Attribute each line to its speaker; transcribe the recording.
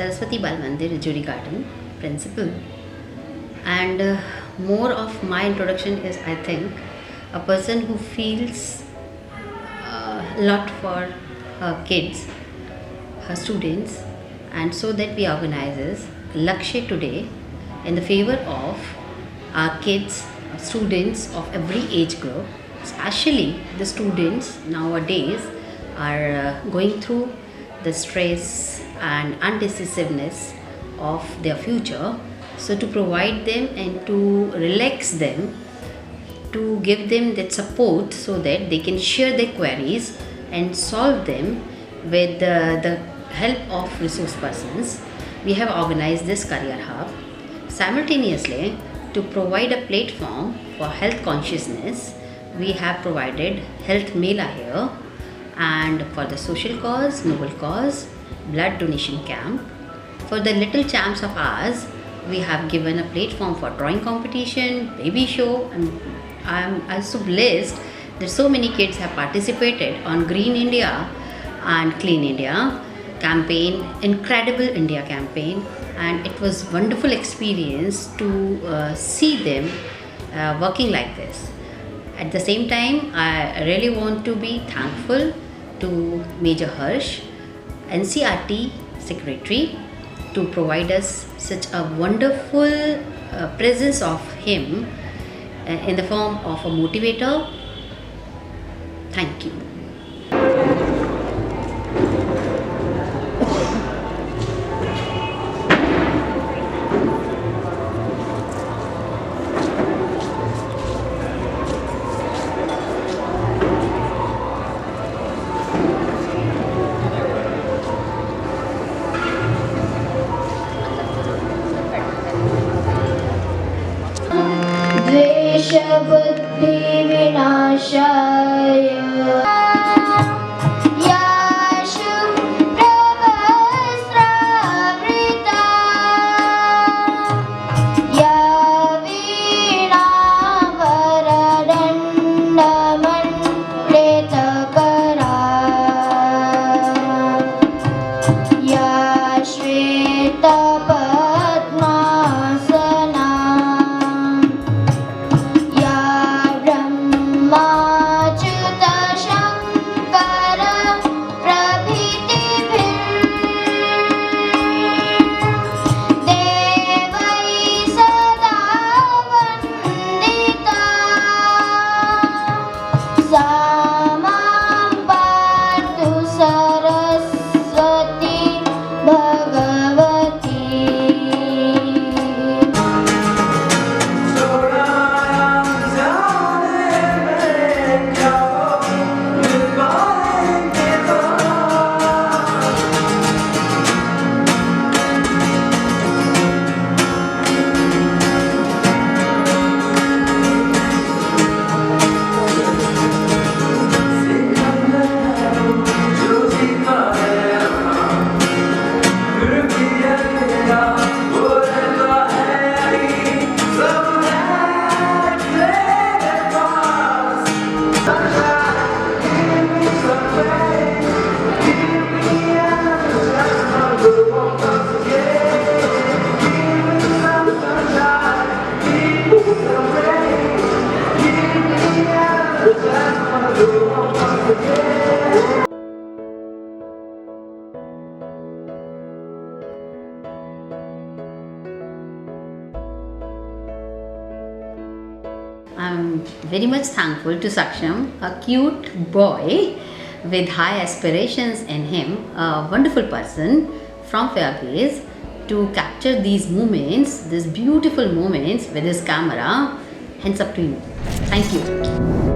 Speaker 1: Saraswati Bal Mandir, Rajouri Garden, principal. And more of my introduction is, I think, a person who feels a lot for her kids, her students, and so that we organizes LAKSHAY today in the favor of our kids, students of every age group. Especially the students nowadays are going through the stress and undecisiveness of their future. So to provide them and to relax them, to give them that support so that they can share their queries and solve them with the help of resource persons, we have organized this career hub. Simultaneously, to provide a platform for health consciousness, we have provided health mela here, and for the social cause, noble cause, blood donation camp. For the little champs of ours, we have given a platform for drawing competition, baby show, and I'm also blessed that so many kids have participated on Green India and Clean India campaign, Incredible India campaign, and it was wonderful experience to see them working like this. At the same time, I really want to be thankful to Major Harsh, NCRT Secretary, to provide us such a wonderful presence of him in the form of a motivator. Thank you.
Speaker 2: बुद्धि विनाशाय याशु प्रवस्त्रावृता या वीणा वरदण्डमण्डितकरा या श्वेतपद्मासना Saraswati Bhagavati.
Speaker 1: I'm very much thankful to Saksham, a cute boy with high aspirations in him, a wonderful person from Fairgaze, to capture these moments, these beautiful moments with his camera. Hands up to you. Thank you.